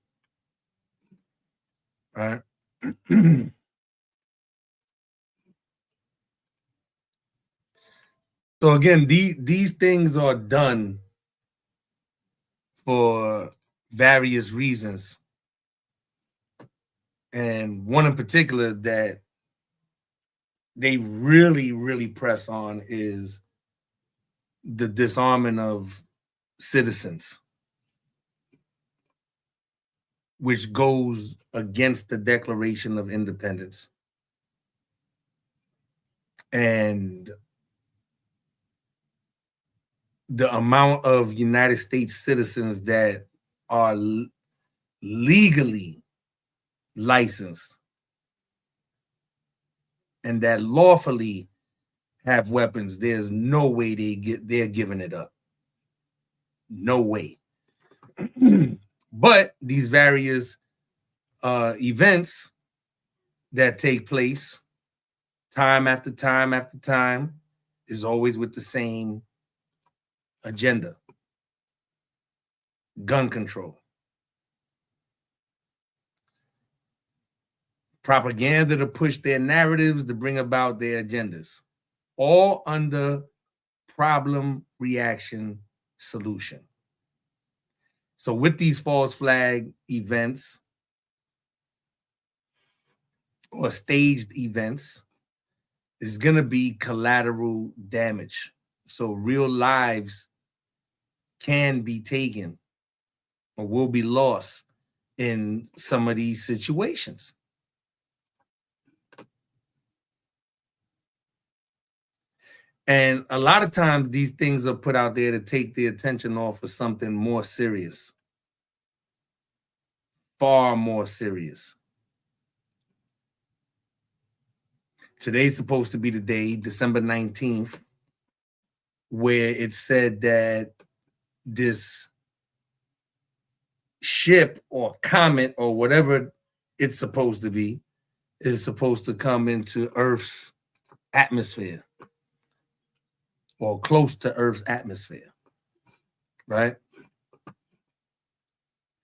All right. So again, these things are done for various reasons. And one in particular that they really, really press on is the disarming of citizens, which goes against the Declaration of Independence. And the amount of United States citizens that are legally licensed and that lawfully have weapons, there's no way they're giving it up. No way. But these various events that take place time after time after time is always with the same agenda: gun control. Propaganda to push their narratives, to bring about their agendas, all under problem, reaction, solution. So with these false flag events or staged events, there's going to be collateral damage. So real lives can be taken or will be lost in some of these situations. And a lot of times these things are put out there to take the attention off of something more serious, far more serious. Today's supposed to be the day, December 19th, where it said that this ship or comet or whatever it's supposed to be is supposed to come into Earth's atmosphere or close to Earth's atmosphere, right?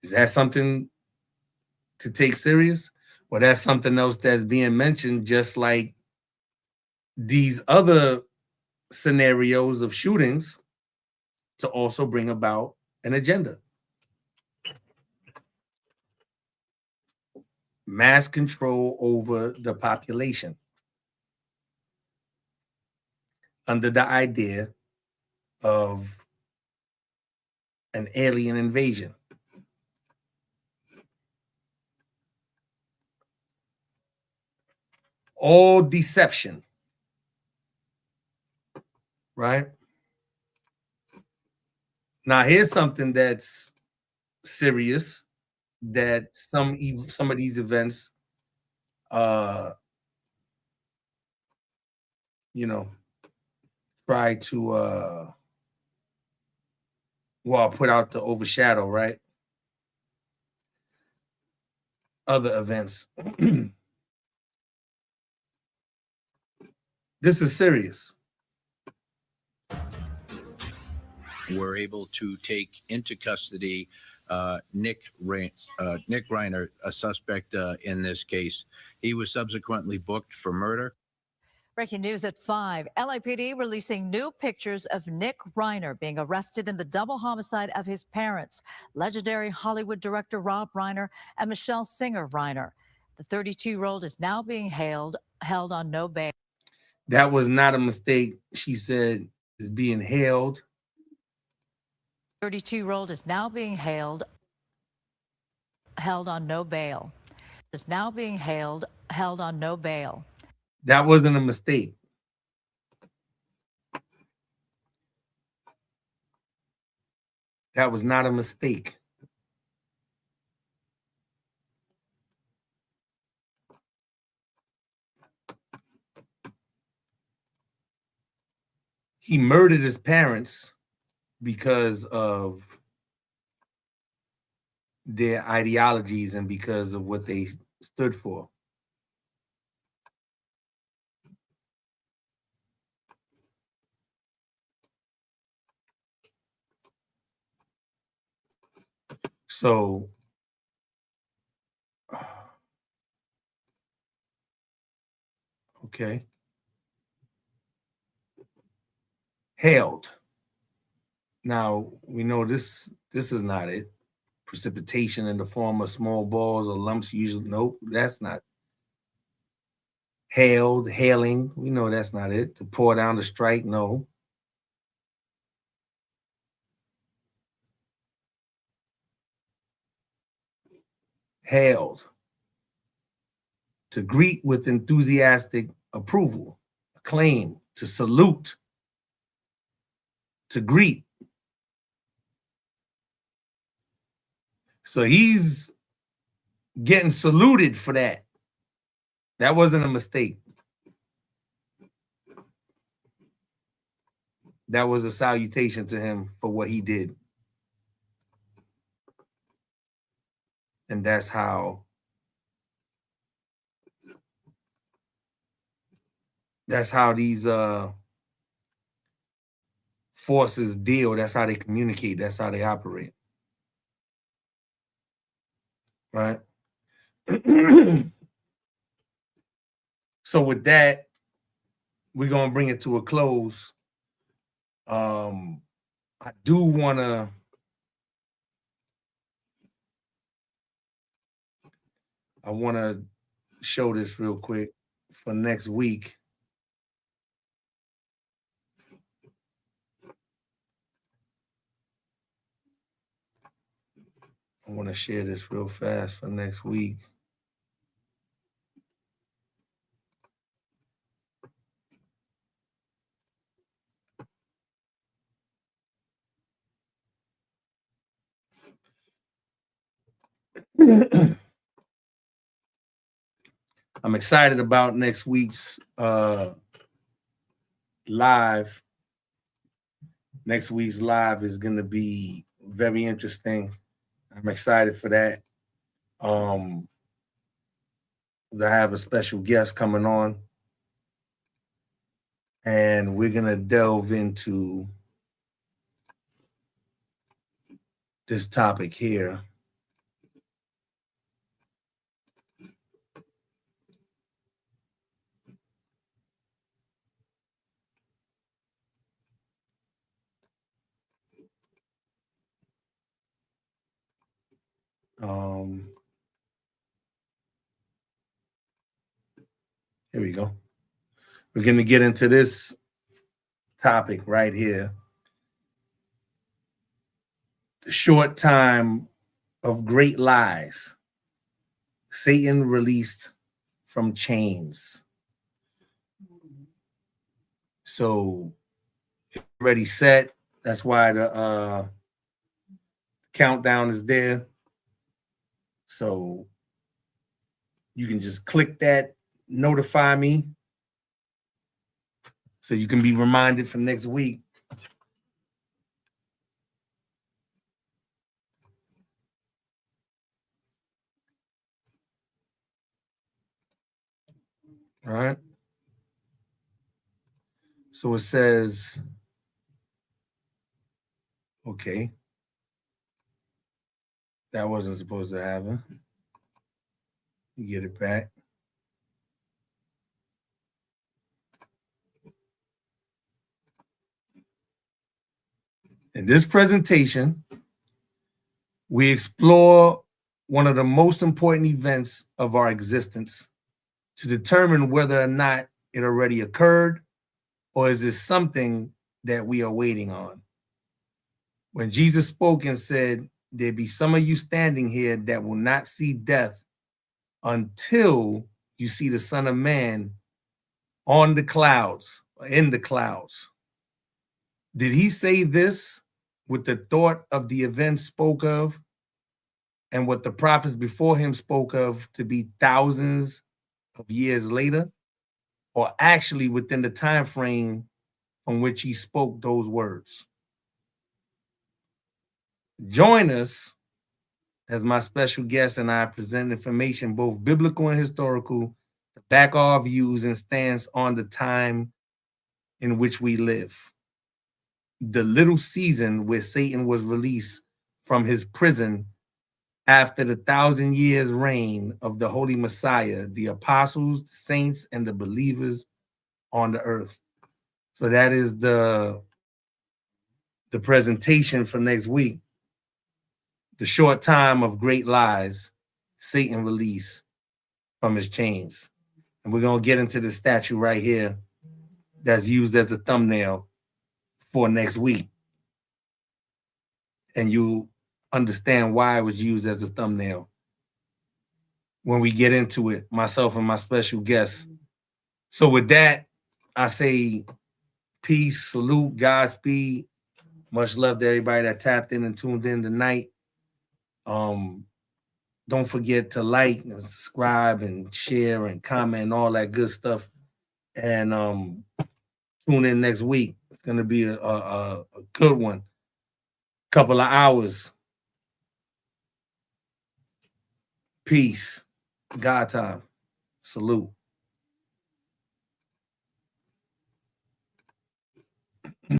Is that something to take serious? Or that's something else that's being mentioned, just like these other scenarios of shootings, to also bring about an agenda? Mass control over the population under the idea of an alien invasion. All deception, right? Now, here's something that's serious, that some of these events, you know, try to put out to overshadow, right? Other events. This is serious. Were able to take into custody Nick Reiner, a suspect in this case. He was subsequently booked for murder. Breaking news at 5. LAPD releasing new pictures of Nick Reiner being arrested in the double homicide of his parents, legendary Hollywood director Rob Reiner and Michelle Singer Reiner. The 32-year-old is now being held on no bail. That was not a mistake. She said is being held. 32-year-old is now being held on no bail. Is now being held on no bail. That wasn't a mistake. That was not a mistake. He murdered his parents because of their ideologies and because of what they stood for. So okay. Held. Now we know this is not it. Precipitation in the form of small balls or lumps usually. Nope, that's not. Hailing, we know that's not it. To pour down the strike, no. Hailed. To greet with enthusiastic approval, acclaim, to salute, to greet. So he's getting saluted for that. That wasn't a mistake. That was a salutation to him for what he did. And that's how these forces deal. That's how they communicate. That's how they operate. Right? So with that, we're going to bring it to a close. I do want to show this real quick for next week. I want to share this real fast for next week. I'm excited about next week's live. Next week's live is going to be very interesting. I'm excited for that. I have a special guest coming on, and we're going to delve into this topic here. Here we go. We're going to get into this topic right here. The short time of great lies. Satan released from chains. So, already set. That's why the countdown is there. So you can just click that, notify me, so you can be reminded for next week. All right. So it says, okay, that wasn't supposed to happen. You get it back. In this presentation, we explore one of the most important events of our existence to determine whether or not it already occurred, or is it something that we are waiting on. When Jesus spoke and said, there be some of you standing here that will not see death until you see the Son of Man on the clouds, or in the clouds. Did he say this with the thought of the event spoke of and what the prophets before him spoke of to be thousands of years later, or actually within the time frame from which he spoke those words? Join us as my special guest and I present information, both biblical and historical, to back our views and stance on the time in which we live. The little season where Satan was released from his prison after the 1,000 years reign of the Holy Messiah, the apostles, the saints, and the believers on the earth. So that is the presentation for next week. The short time of great lies, Satan released from his chains. And we're going to get into the statue right here that's used as a thumbnail for next week. And you understand why it was used as a thumbnail when we get into it, myself and my special guest. So with that, I say peace, salute, Godspeed. Much love to everybody that tapped in and tuned in tonight. Don't forget to like and subscribe and share and comment and all that good stuff. And tune in next week. It's going to be a good one. Couple of hours. Peace. God time. Salute.